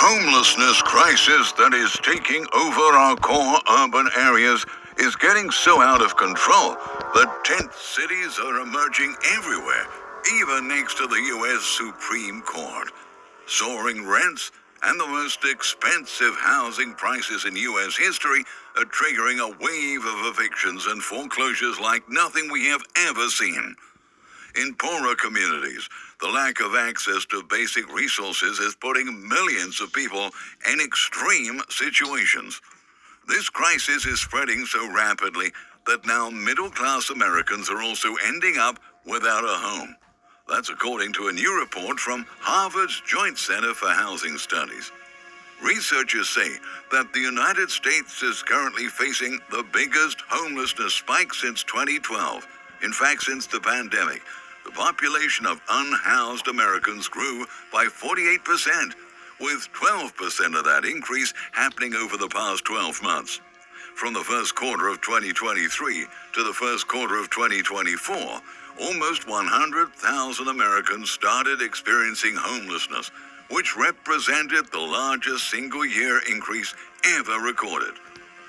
homelessness crisis that is taking over our core urban areas is getting so out of control that tent cities are emerging everywhere, even next to the U.S. Supreme Court. Soaring rents and the most expensive housing prices in U.S. history are triggering a wave of evictions and foreclosures like nothing we have ever seen. In poorer communities, the lack of access to basic resources is putting millions of people in extreme situations. This crisis is spreading so rapidly that now middle-class Americans are also ending up without a home. That's according to a new report from Harvard's Joint Center for Housing Studies. Researchers say that the United States is currently facing the biggest homelessness spike since 2012. In fact, since the pandemic, the population of unhoused Americans grew by 48%, with 12% of that increase happening over the past 12 months. From the first quarter of 2023 to the first quarter of 2024, almost 100,000 Americans started experiencing homelessness, which represented the largest single-year increase ever recorded.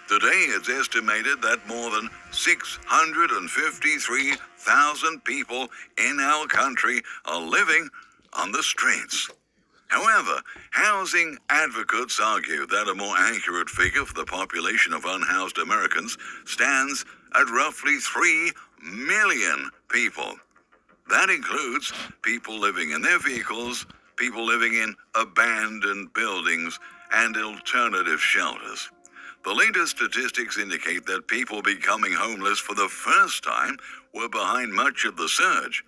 Today, it's estimated that more than 653,000 people in our country are living on the streets. However, housing advocates argue that a more accurate figure for the population of unhoused Americans stands at roughly 3 million people. That includes people living in their vehicles, people living in abandoned buildings, and alternative shelters. The latest statistics indicate that people becoming homeless for the first time were behind much of the surge.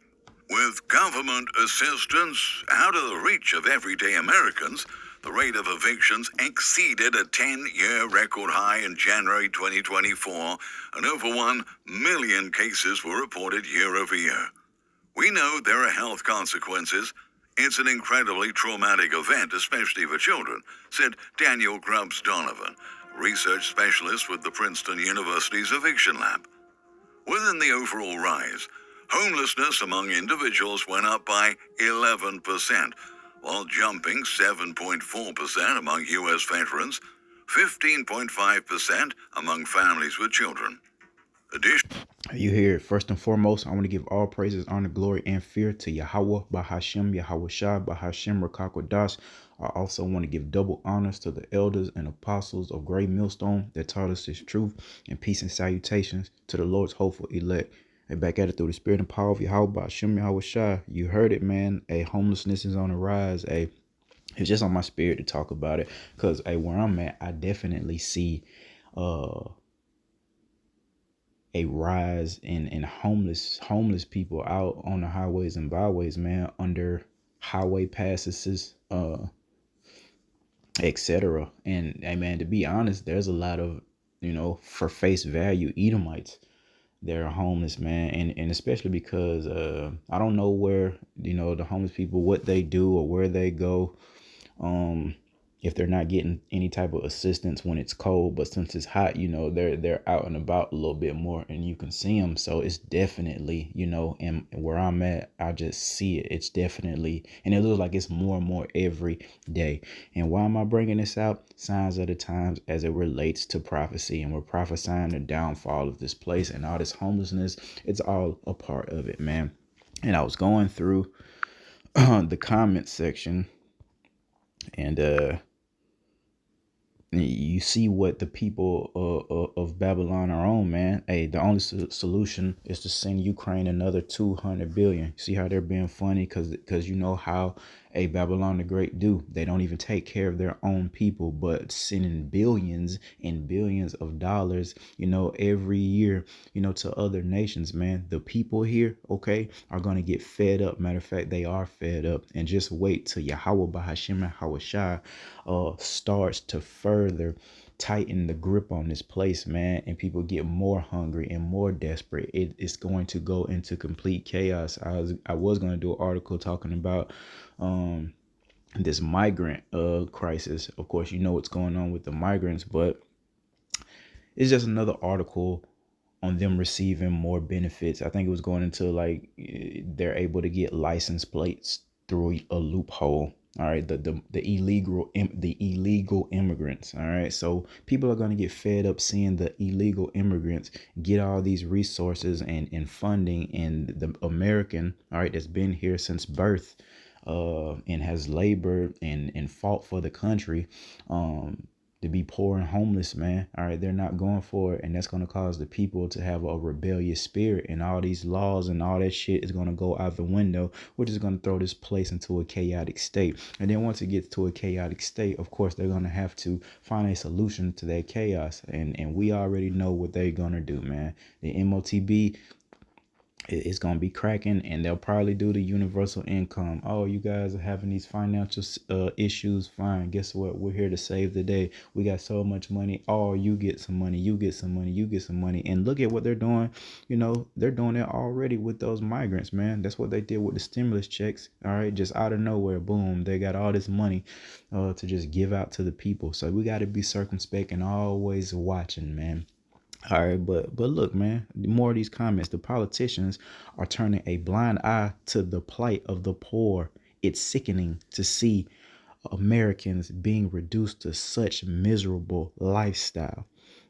With government assistance out of the reach of everyday Americans, the rate of evictions exceeded a 10-year record high in January 2024, and over 1 million cases were reported year over year. We know there are health consequences. It's an incredibly traumatic event, especially for children, said Daniel Grubbs-Donovan, research specialist with the Princeton University's Eviction Lab. Within the overall rise, homelessness among individuals went up by 11%, while jumping 7.4% among U.S. veterans, 15.5% among families with children. You hear it. First and foremost, I want to give all praises, honor, glory, and fear to Yahweh, Bahashem, Yahweh Shah, Bahashem, Rakakwadash. I also want to give double honors to the elders and apostles of Great Millstone that taught us this truth, and peace and salutations to the Lord's hopeful elect. And back at it through the spirit and power of Yahweh, Bahashem, Yahweh Shah. You heard it, man. Homelessness is on the rise. It's just on my spirit to talk about it because, where I'm at, I definitely see a rise in homeless people out on the highways and byways, man, under highway passes, etc. And man, to be honest, there's a lot of, for face value Edomites that are homeless, man, and especially because I don't know where, the homeless people, what they do or where they go, if they're not getting any type of assistance when it's cold. But since it's hot, they're out and about a little bit more and you can see them. So it's definitely, and where I'm at, I just see it. It's definitely, and it looks like it's more and more every day. And why am I bringing this out? Signs of the times as it relates to prophecy. And we're prophesying the downfall of this place and all this homelessness. It's all a part of it, man. And I was going through the comment section, and you see what the people of Babylon are on, man. The only solution is to send Ukraine another 200 billion. See how they're being funny? Because you know how Babylon the Great do. They don't even take care of their own people, but sending billions and billions of dollars, every year, to other nations, man. The people here, okay, are going to get fed up. Matter of fact, they are fed up. And just wait till Yahweh Bahashem Yahweh Shai starts to further tighten the grip on this place, man, and people get more hungry and more desperate. It's going to go into complete chaos. I was going to do an article talking about this migrant crisis. Of course, what's going on with the migrants, but it's just another article on them receiving more benefits. I think it was going into like they're able to get license plates through a loophole. All right, the illegal immigrants. All right, so people are going to get fed up seeing the illegal immigrants get all these resources and funding, and the American, all right, that's been here since birth, and has labored and fought for the country, to be poor and homeless, man. All right, they're not going for it, and that's going to cause the people to have a rebellious spirit, and all these laws and all that shit is going to go out the window, which is going to throw this place into a chaotic state. And then once it gets to a chaotic state, of course, they're going to have to find a solution to that chaos, and we already know what they're going to do, man. The MOTB, it's going to be cracking, and they'll probably do the universal income. Oh, you guys are having these financial issues. Fine. Guess what? We're here to save the day. We got so much money. Oh, you get some money. You get some money. You get some money. And look at what they're doing. They're doing it already with those migrants, man. That's what they did with the stimulus checks. All right. Just out of nowhere. Boom. They got all this money to just give out to the people. So we got to be circumspect and always watching, man. All right, but look, man, more of these comments. The politicians are turning a blind eye to the plight of the poor. It's sickening to see Americans being reduced to such miserable lifestyle.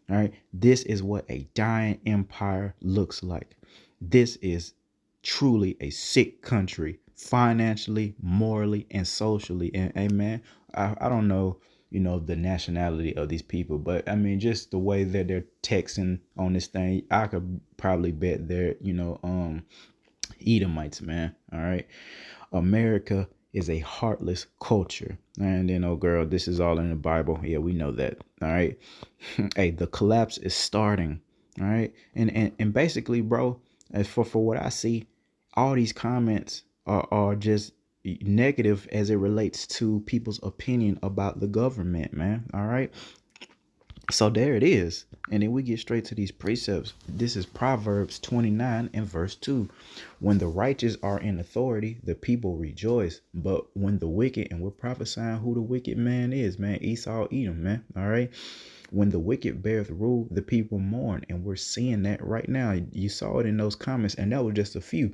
All right, this is what a dying empire looks like. This is truly a sick country, financially, morally, and socially. And hey, man, I don't know, the nationality of these people, but I mean, just the way that they're texting on this thing, I could probably bet they're, Edomites, man. All right. America is a heartless culture. And then, oh girl, this is all in the Bible. Yeah, we know that. All right. Hey, the collapse is starting. All right. And basically, bro, as for what I see, all these comments are just negative as it relates to people's opinion about the government, man. All right. So there it is. And then we get straight to these precepts. This is Proverbs 29 and verse 2. When the righteous are in authority, the people rejoice. But when the wicked, and we're prophesying who the wicked man is, man, Esau, Edom, man. All right. When the wicked beareth rule, the people mourn. And we're seeing that right now. You saw it in those comments, and that was just a few.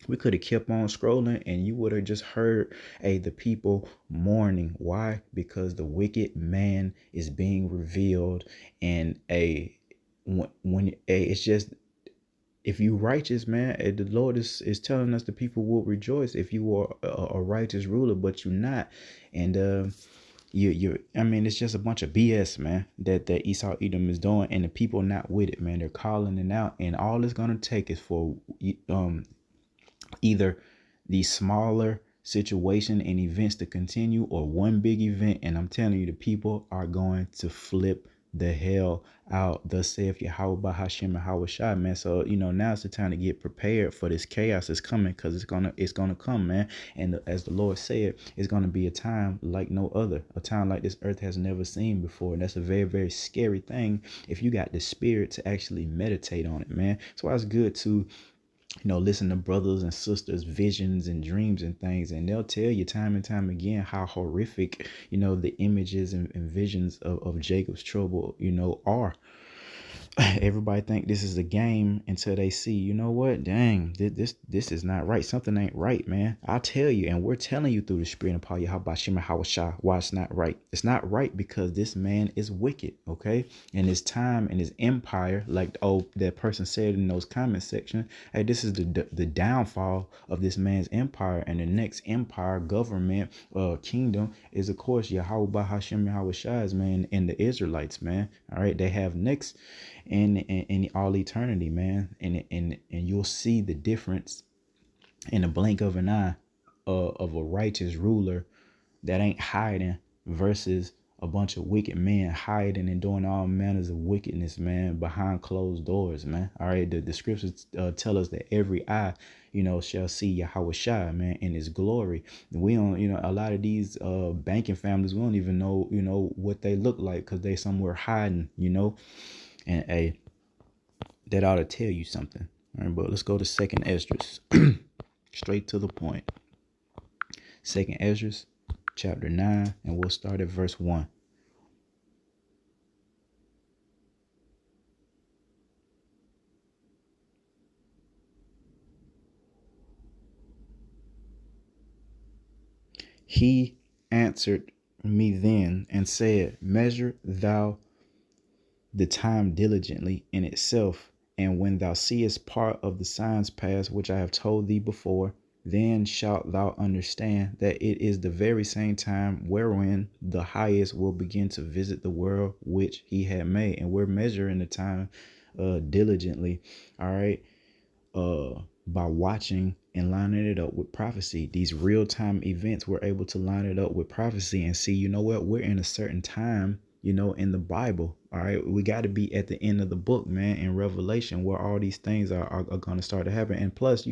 We could have kept on scrolling and you would have just heard, the people mourning. Why? Because the wicked man is being revealed. And it's just, if you righteous, man, the Lord is telling us the people will rejoice if you are a righteous ruler, but you're not. And I mean, it's just a bunch of BS, man, that Esau Edom is doing, and the people not with it, man. They're calling it out, and all it's gonna take is for either the smaller situation and events to continue, or one big event, and I'm telling you, the people are going to flip the hell out. Thus saith Yahweh by Hashem and Hawashai, man. So now's the time to get prepared for this chaos that's coming, because it's gonna come, man. And as the Lord said, it's gonna be a time like no other, a time like this earth has never seen before. And that's a very, very scary thing if you got the spirit to actually meditate on it, man. So it's good to listen to brothers and sisters' visions and dreams and things, and they'll tell you time and time again how horrific, the images and visions of Jacob's trouble, are. Everybody think this is a game until they see, what? Dang, this is not right. Something ain't right, man. I'll tell you, and we're telling you through the spirit of Paul Yahweh why it's not right. It's not right because this man is wicked, okay? And his time and his empire, like that person said in those comment section, hey, this is the downfall of this man's empire, and the next empire, government, kingdom is of course Yahweh Hashem Yahweh Shai's, man, and the Israelites, man. All right, they have next in all eternity, man, and you'll see the difference in a blink of an eye of a righteous ruler that ain't hiding versus a bunch of wicked men hiding and doing all manners of wickedness, man, behind closed doors, man. All right, the scriptures tell us that every eye, shall see Yahweh Shai, man, in his glory. We don't, a lot of these banking families, we don't even know, what they look like, because they somewhere hiding, and that ought to tell you something. All right, but let's go to Second Esdras. Straight to the point. Second Esdras, chapter 9, and we'll start at verse 1. He answered me then and said, measure thou the time diligently in itself, and when thou seest part of the signs pass which I have told thee before, then shalt thou understand that it is the very same time wherein the highest will begin to visit the world which he had made. And we're measuring the time diligently, all right, by watching and lining it up with prophecy. These real-time events, we're able to line it up with prophecy and see, you know what, we're in a certain time, in the Bible. All right, we got to be at the end of the book, man, in Revelation, where all these things are going to start to happen. And plus,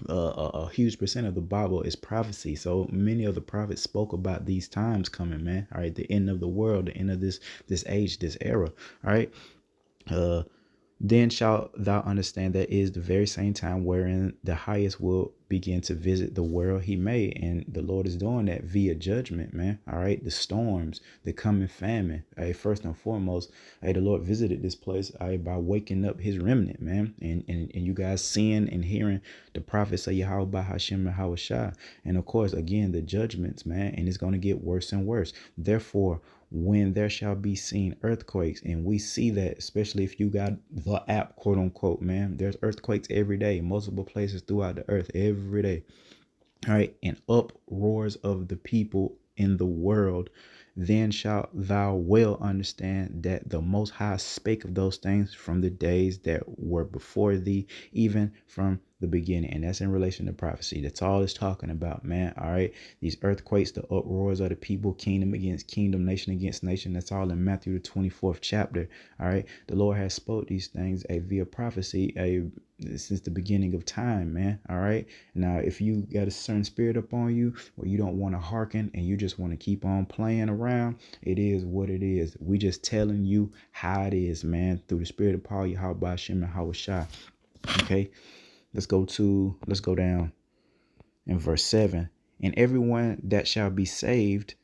a huge percent of the Bible is prophecy. So many of the prophets spoke about these times coming, man. All right, the end of the world, the end of this age, this era. All right. Then shalt thou understand that it is the very same time wherein the highest will begin to visit the world he made. And the Lord is doing that via judgment, man. All right. The storms, the coming famine. Hey, first and foremost, hey, the Lord visited this place by waking up his remnant, man. And you guys seeing and hearing the prophets of Yahweh Hashem and Hawashai. And of course, again, the judgments, man. And it's going to get worse and worse. Therefore, when there shall be seen earthquakes, and we see that, especially if you got the app, quote unquote, man, there's earthquakes every day, multiple places throughout the earth every day. All right, and uproars of the people in the world, then shalt thou well understand that the Most High spake of those things from the days that were before thee, even from the beginning. And that's in relation to prophecy. That's all it's talking about, man. All right, these earthquakes, the uproars of the people, kingdom against kingdom, nation against nation. That's all in Matthew the 24th chapter. All right, the Lord has spoke these things via prophecy since the beginning of time, man. All right. Now, if you got a certain spirit up on you where you don't want to hearken and you just want to keep on playing around, it is what it is. We just telling you how it is, man, through the spirit of Paul, Yahweh, Shem, and Hawashai. Okay. Let's go down in verse 7. And everyone that shall be saved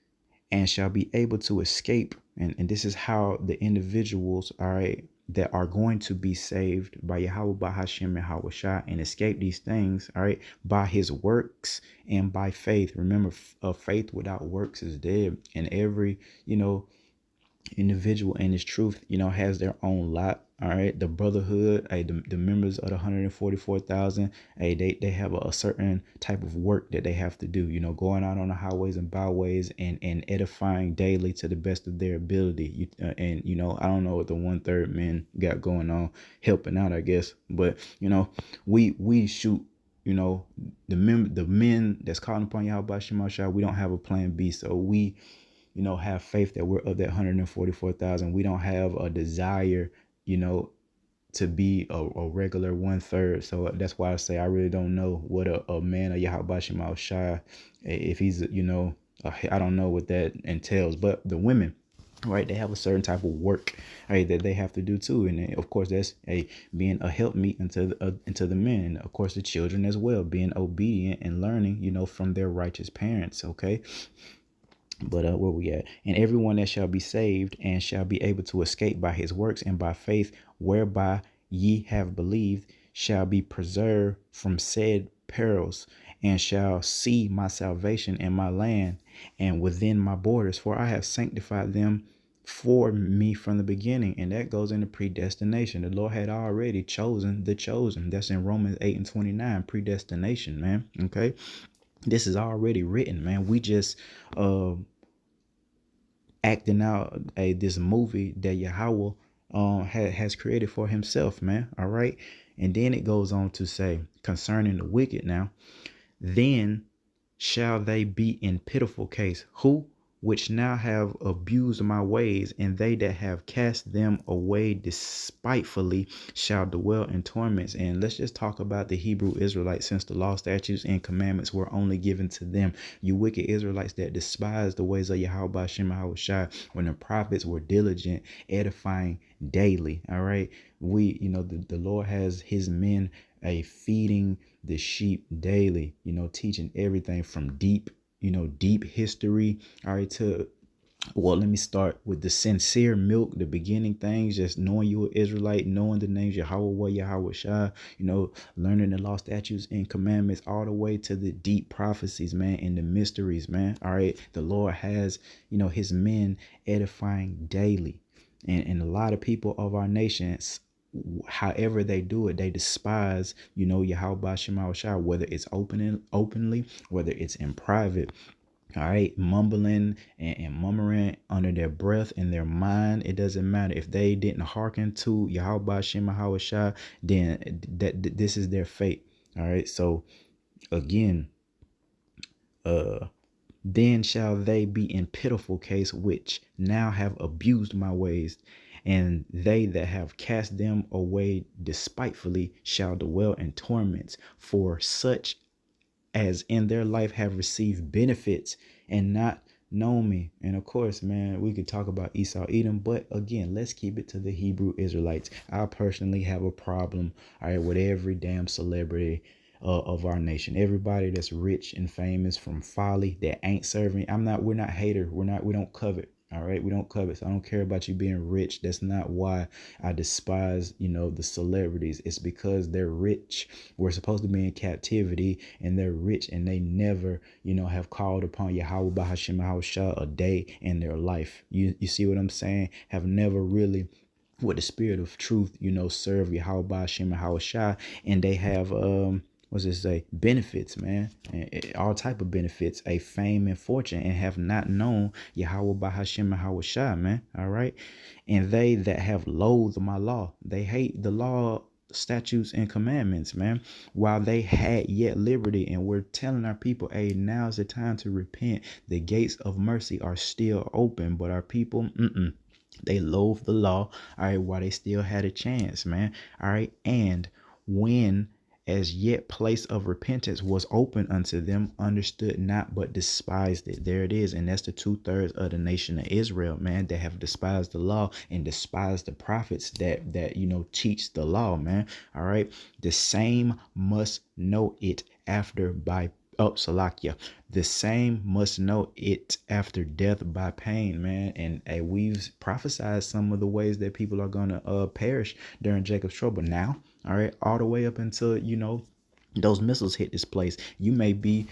and shall be able to escape. And this is how the individuals, all right, that are going to be saved by Yahweh, by Hashem, and Hawashai, and escape these things, all right, by his works and by faith. Remember, faith without works is dead. And every, individual in his truth, has their own lot. All right. The brotherhood, the members of the 144,000, they have a certain type of work that they have to do, going out on the highways and byways and edifying daily to the best of their ability. And I don't know what the 1/3 men got going on, helping out, I guess. But, we shoot, the men that's calling upon Yahweh Shemashah, we don't have a plan B. So we, have faith that we're of that 144,000. We don't have a desire, to be a regular 1/3. So that's why I say I really don't know what a man of Yahweh Shema Shai, if he's, I don't know what that entails. But the women, right, they have a certain type of work, right, that they have to do too. And of course, that's being a helpmeet into the men. And of course, the children as well, being obedient and learning, from their righteous parents. Okay. But where we at? And everyone that shall be saved and shall be able to escape by his works and by faith, whereby ye have believed, shall be preserved from said perils, and shall see my salvation in my land and within my borders. For I have sanctified them for me from the beginning. And that goes into predestination. The Lord had already chosen the chosen. That's in Romans 8:29, predestination, man. Okay. This is already written, man. We just acting out this movie that Yahweh has created for himself, man. All right. And then it goes on to say concerning the wicked now, then shall they be in pitiful case, who which now have abused my ways, and they that have cast them away despitefully shall dwell in torments. And let's just talk about the Hebrew Israelites, since the law, statutes, and commandments were only given to them. You wicked Israelites that despise the ways of Yahweh Shem Shai, when the prophets were diligent, edifying daily. All right. We, the Lord has his men feeding the sheep daily, teaching everything from deep history, all right, to Well, let me start with the sincere milk, the beginning things, just knowing you an Israelite, knowing the names Yahweh, Yahweh Shai, learning the law, statutes, and commandments, all the way to the deep prophecies, man, and the mysteries, man. All right. The Lord has, his men edifying daily. And a lot of people of our nations, however they do it, they despise, Yahweh Shema Shai, whether it's openly, whether it's in private. All right, mumbling and murmuring under their breath in their mind. It doesn't matter if they didn't hearken to Yahweh Shema Hawashah, then this is their fate. All right, so again, then shall they be in pitiful case which now have abused my ways, and they that have cast them away despitefully shall dwell in torments, for such as in their life have received benefits and not known me. And of course, man, we could talk about Esau Edom, but again, let's keep it to the Hebrew Israelites. I personally have a problem, all right, with every damn celebrity of our nation. Everybody that's rich and famous from folly that ain't serving. We're not hater. We don't covet. All right. We don't covet. So I don't care about you being rich. That's not why I despise, the celebrities. It's because they're rich. We're supposed to be in captivity and they're rich and they never, have called upon Yahweh Bahashim Hawashah a day in their life. You see what I'm saying? Have never really with the spirit of truth, serve Yahweh Bahashim Hawashah, and they have what's it say, benefits, man, and all type of benefits, a fame and fortune, and have not known Yahweh Bahashim Hawashah, man. All right. And they that have loathed my law, they hate the law, statutes, and commandments, man, while they had yet liberty. And we're telling our people, hey, now's the time to repent. The gates of mercy are still open, but our people, they loathe the law, all right, while they still had a chance, man. All right. And when as yet place of repentance was open unto them, understood not, but despised it. There it is. And that's the 2/3 of the nation of Israel, man, that have despised the law and despised the prophets that teach the law, man. All right. The same must know it after by Salakia. The same must know it after death by pain, man. And we've prophesied some of the ways that people are gonna perish during Jacob's trouble. Now, all right, all the way up until those missiles hit this place. You may be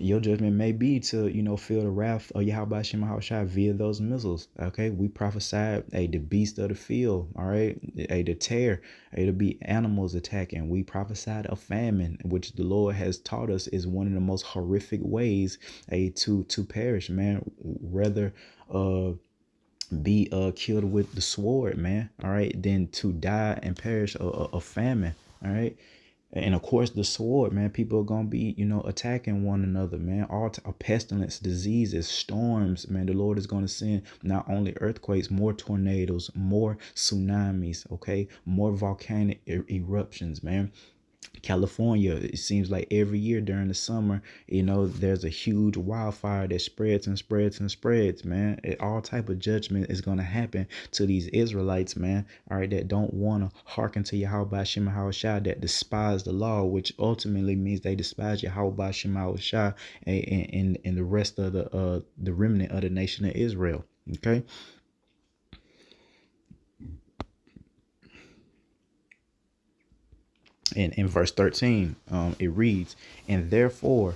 your judgment may be to, feel the wrath of Yahweh Shema Hawashai via those missiles. Okay. We prophesied the beast of the field. All right. The tear, to be animals attacking. We prophesied a famine, which the Lord has taught us is one of the most horrific ways to perish, man. Rather be killed with the sword, man. All right. Than to die and perish of famine. All right. And of course, the sword, man, people are going to be, attacking one another, man. All pestilence, diseases, storms, man. The Lord is going to send not only earthquakes, more tornadoes, more tsunamis, okay? More volcanic eruptions, man. California, it seems like every year during the summer, there's a huge wildfire that spreads and spreads and spreads, man. All type of judgment is going to happen to these Israelites, man. All right, that don't want to hearken to Yahweh Shema Hawashah, that despise the law, which ultimately means they despise Yahweh Shema Hawashah and the rest of the remnant of the nation of Israel. Okay. And in verse 13, it reads, and therefore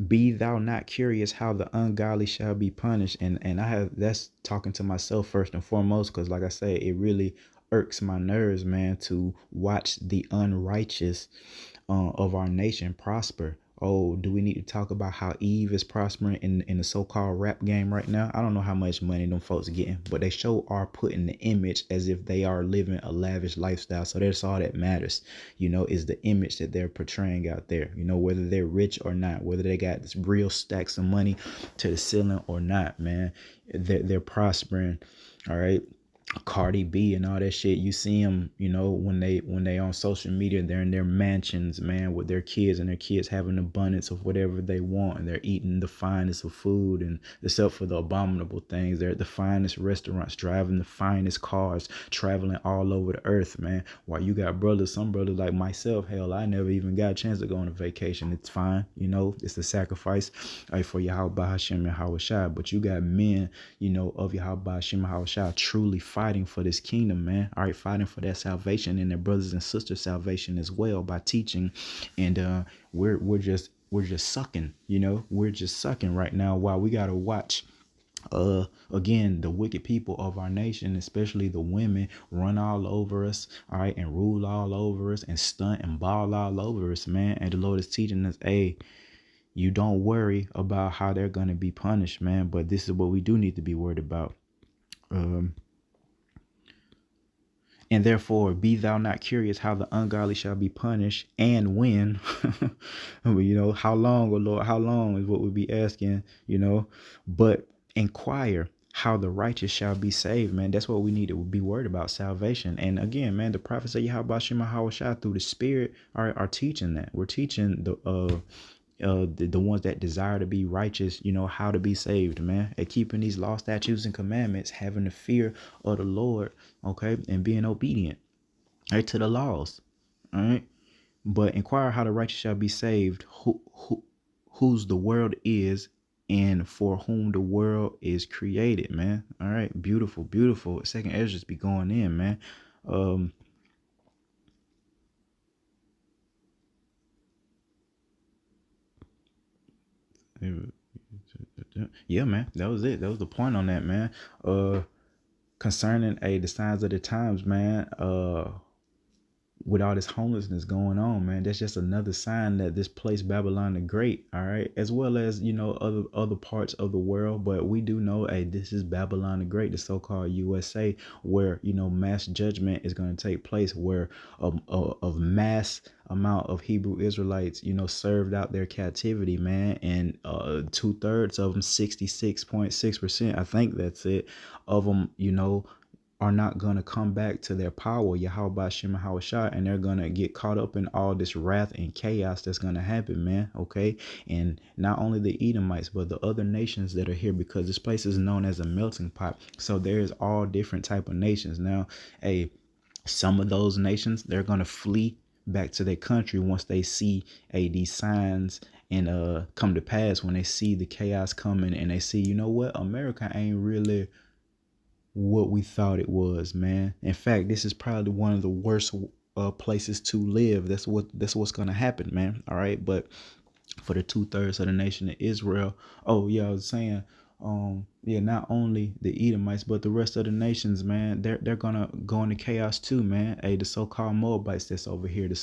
be thou not curious how the ungodly shall be punished. And that's talking to myself first and foremost, because like I say, it really irks my nerves, man, to watch the unrighteous of our nation prosper. Oh, do we need to talk about how Eve is prospering in the so-called rap game right now? I don't know how much money them folks are getting, but they are putting the image as if they are living a lavish lifestyle. So that's all that matters, is the image that they're portraying out there, whether they're rich or not, whether they got this real stacks of money to the ceiling or not, man. They're prospering. All right. Cardi B and all that shit. You see them, when they on social media, they're in their mansions, man, with their kids, and their kids have an abundance of whatever they want, and they're eating the finest of food, and except for the abominable things, they're at the finest restaurants, driving the finest cars, traveling all over the earth, man. While you got some brothers like myself, hell, I never even got a chance to go on a vacation. It's fine, it's a sacrifice, for Yahweh Hashem and Yahweh Shai. But you got men, of Yahweh Hashem and Yahweh Shai truly fighting for this kingdom, man. All right, fighting for that salvation and their brothers and sisters' salvation as well by teaching. And we're just sucking, we're just sucking right now while we gotta watch again, the wicked people of our nation, especially the women, run all over us, all right, and rule all over us and stunt and ball all over us, man. And the Lord is teaching us, hey, you don't worry about how they're going to be punished, man, but this is what we do need to be worried about. And therefore, be thou not curious how the ungodly shall be punished and when. How long, oh Lord, how long is what we'll be asking, but inquire how the righteous shall be saved, man. That's what we need to be worried about, salvation. And again, man, the prophets of Yahweh Shema Hawashah through the Spirit are teaching that. We're teaching the ones that desire to be righteous, how to be saved, man, and keeping these law, statutes, and commandments, having the fear of the Lord, okay, and being obedient, right, to the laws, all right. But inquire how the righteous shall be saved, whose the world is, and for whom the world is created, man. All right, beautiful. Second Ezra be going in, man. Yeah, man, that was it. That was the point on that, man. Concerning the signs of the times, man. With all this homelessness going on, man, that's just another sign that this place, Babylon the Great, all right, as well as other parts of the world, but we do know, this is Babylon the Great, the so-called USA, where mass judgment is going to take place, where a mass amount of Hebrew Israelites served out their captivity, man, and 2/3 of them, 66.6%, I think that's it, of them, are not going to come back to their power, Yahweh Shem Hawashah, and they're going to get caught up in all this wrath and chaos that's going to happen, man, okay? And not only the Edomites, but the other nations that are here, because this place is known as a melting pot. So there's all different type of nations. Now, some of those nations, they're going to flee back to their country once they see these signs and come to pass, when they see the chaos coming and they see, what, America ain't really what we thought it was, man. In fact, this is probably one of the worst places to live. That's what's gonna happen, man. All right, but for the 2/3 of the nation of Israel, oh yeah, I was saying, not only the Edomites, but the rest of the nations, man, they're gonna go into chaos too, man. The so-called Moabites that's over here, not the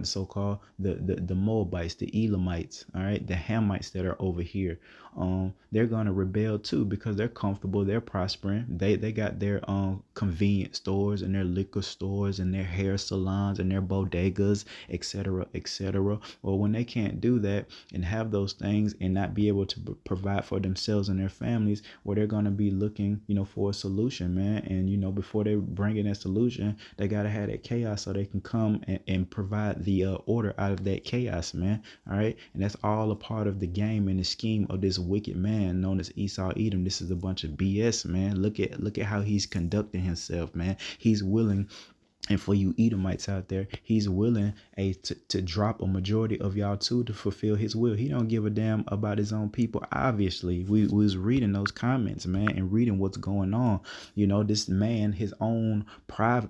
so-called, the Moabites, the Elamites, all right, the Hamites that are over here, they're gonna rebel too, because they're comfortable, they're prospering, they got their convenience stores and their liquor stores and their hair salons and their bodegas, etc., etc. Well, when they can't do that and have those things and not be able to provide for themselves and their families, where they're going to be looking, for a solution, man. And, before they bring in that solution, they got to have that chaos so they can come and provide the order out of that chaos, man. All right. And that's all a part of the game and the scheme of this wicked man known as Esau Edom. This is a bunch of BS, man. Look at how he's conducting himself, man. He's willing. And for you Edomites out there, he's willing to drop a majority of y'all too to fulfill his will. He don't give a damn about his own people. Obviously, we was reading those comments, man, and reading what's going on. This man, his own private,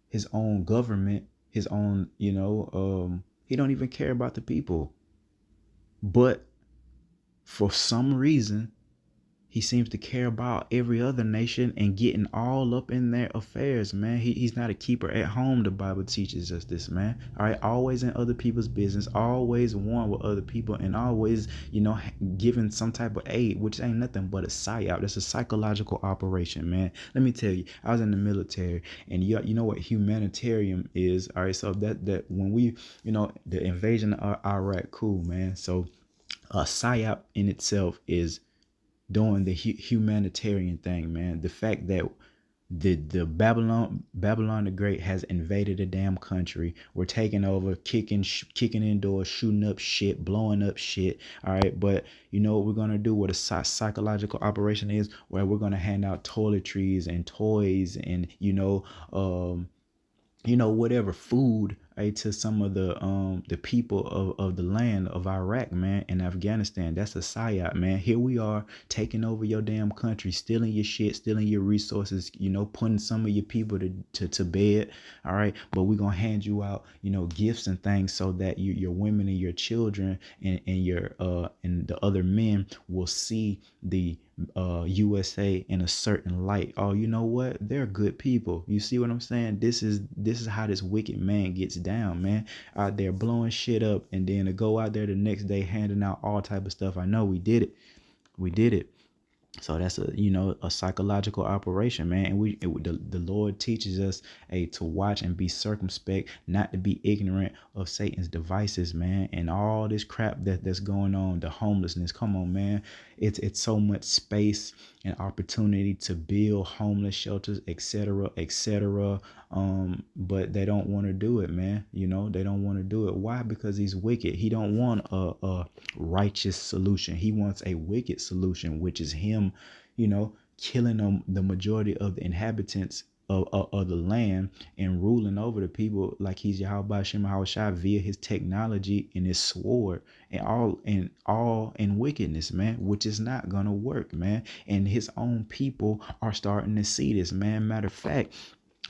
his own government, his own, he don't even care about the people. But for some reason, he seems to care about every other nation and getting all up in their affairs, man. He's not a keeper at home. The Bible teaches us this, man. All right, always in other people's business, always one with other people, and always, giving some type of aid, which ain't nothing but a psyop. That's a psychological operation, man. Let me tell you, I was in the military, and you know what humanitarian is. All right, so that when we, the invasion of Iraq, cool, man. So a psyop in itself is doing the humanitarian thing, man. The fact that the Babylon the Great has invaded the damn country. We're taking over, kicking indoors, shooting up shit, blowing up shit. All right, but you know what we're gonna do? What a psychological operation is, where we're gonna hand out toiletries and toys and whatever food, right, to some of the people of the land of Iraq, man, and Afghanistan. That's a psyop, man. Here we are taking over your damn country, stealing your shit, stealing your resources, putting some of your people to bed. All right, but we're gonna hand you out, gifts and things so that your women and your children and your and the other men will see the USA in a certain light. Oh, you know what? They're good people. You see what I'm saying? This is how this wicked man gets down, man. Out there blowing shit up, and then to go out there the next day handing out all type of stuff. I know we did it. We did it. So that's a psychological operation, man. And the Lord teaches us to watch and be circumspect, not to be ignorant of Satan's devices, man, and all this crap that's going on. The homelessness, come on, man. It's so much space and opportunity to build homeless shelters, etc., etc. But they don't want to do it, man. They don't want to do it. Why? Because he's wicked. He don't want a righteous solution. He wants a wicked solution, which is him, killing the majority of the inhabitants of the land and ruling over the people like he's Yahweh Shem Shai via his technology and his sword and all in wickedness, man, which is not gonna work, man. And his own people are starting to see this, man. Matter of fact,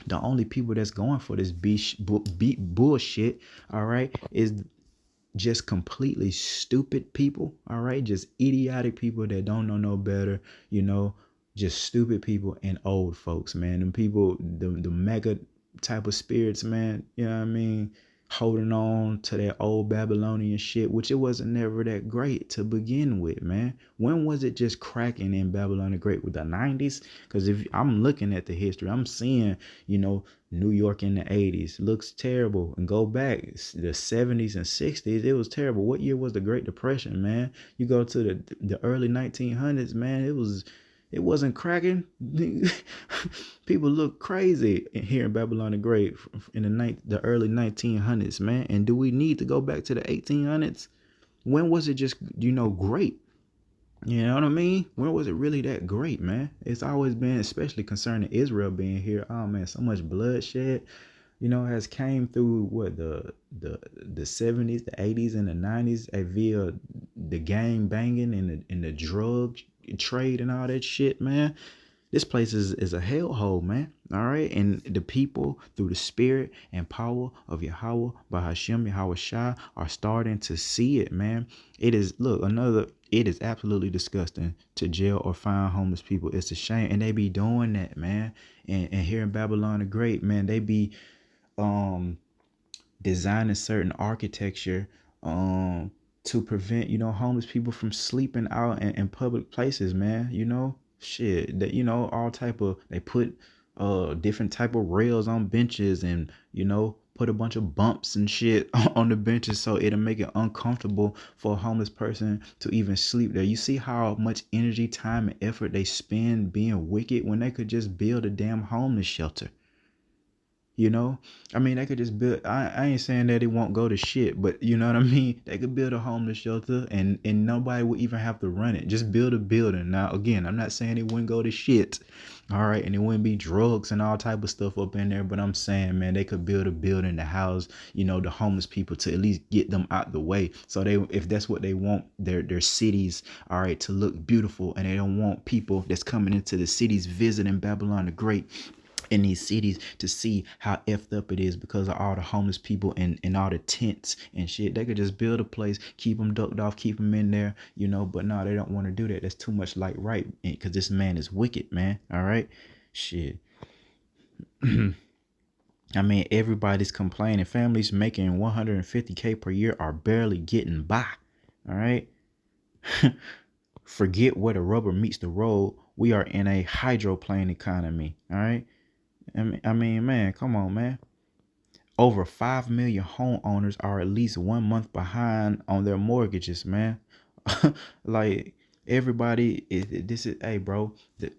the only people that's going for this bullshit, all right, is just completely stupid people, all right, just idiotic people that don't know no better, just stupid people and old folks, man. Them people, the mega type of spirits, man, you know what I mean, holding on to that old Babylonian shit, which it wasn't never that great to begin with, man. When was it just cracking in Babylon the Great? With the 90s? Because if I'm looking at the history, I'm seeing, New York in the 80s looks terrible, and go back the 70s and 60s, it was terrible. What year was the Great Depression, man? You go to the early 1900s, man, it wasn't cracking. People look crazy here in Babylon the Great in the early 1900s, man. And do we need to go back to the 1800s? When was it just great? You know what I mean? When was it really that great, man? It's always been, especially concerning Israel being here. Oh man, so much bloodshed, has came through what the 70s, the 80s, and the 90s via the gang banging and the drug trade and all that shit, man. This place is a hellhole, man. All right. And the people, through the spirit and power of Yahweh, by Hashem, Yahweh Shai, are starting to see it, man. It is absolutely disgusting to jail or find homeless people. It's a shame. And they be doing that, man. And here in Babylon the Great, man, they be designing certain architecture to prevent, homeless people from sleeping out in public places, man. Shit that all type of, they put different type of rails on benches and put a bunch of bumps and shit on the benches so it'll make it uncomfortable for a homeless person to even sleep there. You see how much energy, time, and effort they spend being wicked when they could just build a damn homeless shelter. I mean, they could just build, I ain't saying that it won't go to shit, but you know what I mean? They could build a homeless shelter and nobody would even have to run it. Just build a building. Now, again, I'm not saying it wouldn't go to shit. All right. And it wouldn't be drugs and all type of stuff up in there. But I'm saying, man, they could build a building to house, the homeless people, to at least get them out the way. So if that's what they want, their cities, all right, to look beautiful, and they don't want people that's coming into the cities visiting Babylon the Great in these cities to see how effed up it is because of all the homeless people and all the tents and shit. They could just build a place, keep them ducked off, keep them in there, but no, they don't want to do that. That's too much like right, because this man is wicked, man. All right, shit. I mean, everybody's complaining. Families making $150K per year are barely getting by. All right. Forget where the rubber meets the road. We are in a hydroplane economy. All right. I mean, man, come on, man. Over 5 million homeowners are at least 1 month behind on their mortgages, man. Like, Everybody is this is hey bro. The,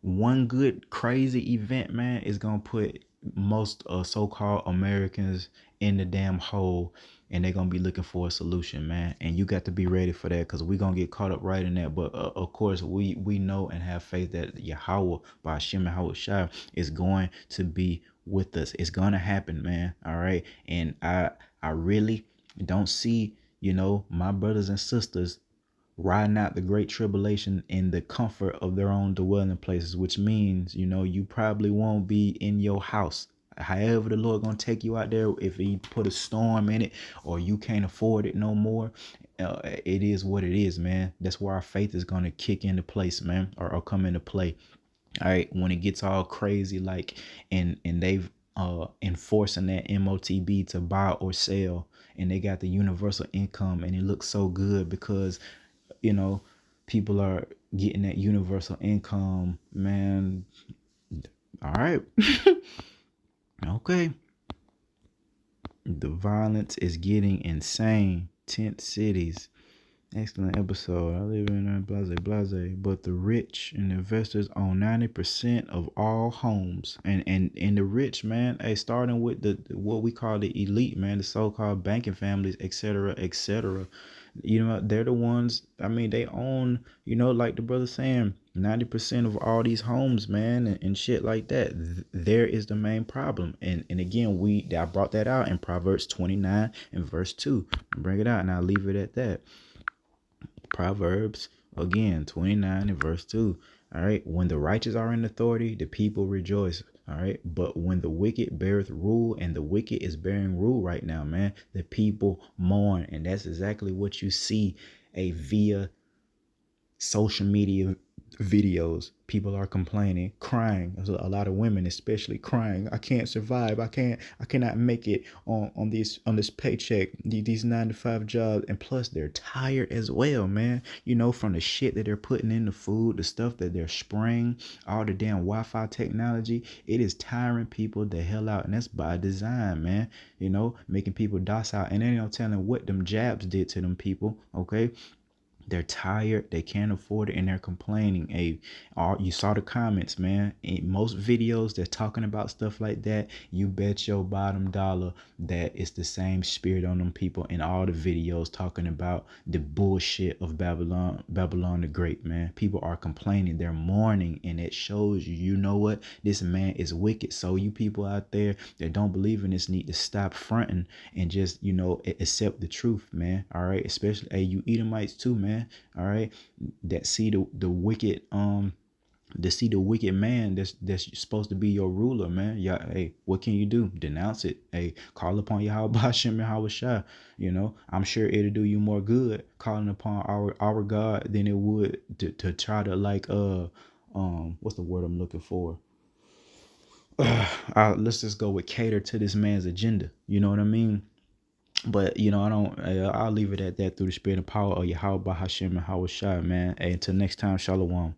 one good crazy event, man, is gonna put most so-called Americans in the damn hole, and they're gonna be looking for a solution, man. And you got to be ready for that, because we're gonna get caught up right in that. But of course, we know and have faith that Yahweh by Hashem and Howard Shai is going to be with us. It's gonna happen, man. All right. And I really don't see, my brothers and sisters riding out the great tribulation in the comfort of their own dwelling places, which means, you probably won't be in your house. However the Lord gonna take you out there, if he put a storm in it or you can't afford it no more, it is what it is, man. That's where our faith is gonna kick into place, man, or come into play. All right, when it gets all crazy, like, and they've enforcing that MOTB to buy or sell, and they got the universal income, and it looks so good because you know, people are getting that universal income, man. All right. Okay. The violence is getting insane. Tent cities. Excellent episode. I live in a blase. But the rich and investors own 90% of all homes. And the rich, man, starting with the what we call the elite, man, the so-called banking families, etc., etc. They're the ones, I mean, they own, like the brother saying, 90% of all these homes, man, and shit like that. There is the main problem. And again, I brought that out in Proverbs 29 and verse 2. Bring it out and I'll leave it at that. Proverbs, again, 29 and verse 2. All right. When the righteous are in authority, the people rejoice. All right. But when the wicked beareth rule, and the wicked is bearing rule right now, man, the people mourn. And that's exactly what you see via social media videos. People are complaining, crying. There's a lot of women especially crying. I can't survive. I cannot make it on this paycheck, these 9 to 5 jobs. And plus they're tired as well, man. From the shit that they're putting in the food, the stuff that they're spraying, all the damn Wi-Fi technology. It is tiring people the hell out, and that's by design, man. Making people docile, and then telling what them jabs did to them people. Okay. They're tired, they can't afford it, and they're complaining. You saw the comments, man. In most videos that's talking about stuff like that, you bet your bottom dollar that it's the same spirit on them people in all the videos talking about the bullshit of Babylon the Great, man. People are complaining, they're mourning, and it shows you know what? This man is wicked. So you people out there that don't believe in this need to stop fronting and just, accept the truth, man. All right. Especially, you Edomites too, man. All right, that see the wicked man that's supposed to be your ruler, man. Yeah, hey, what can you do? Denounce it. Hey, call upon Yahweh Hashem and Howard Shai. I'm sure it'll do you more good calling upon our God than it would to try to what's the word I'm looking for? Let's just go with cater to this man's agenda. You know what I mean? But I'll leave it at that through the spirit and power of Yahweh Hashem and Howard Shai, man. Hey, until next time, Shalom.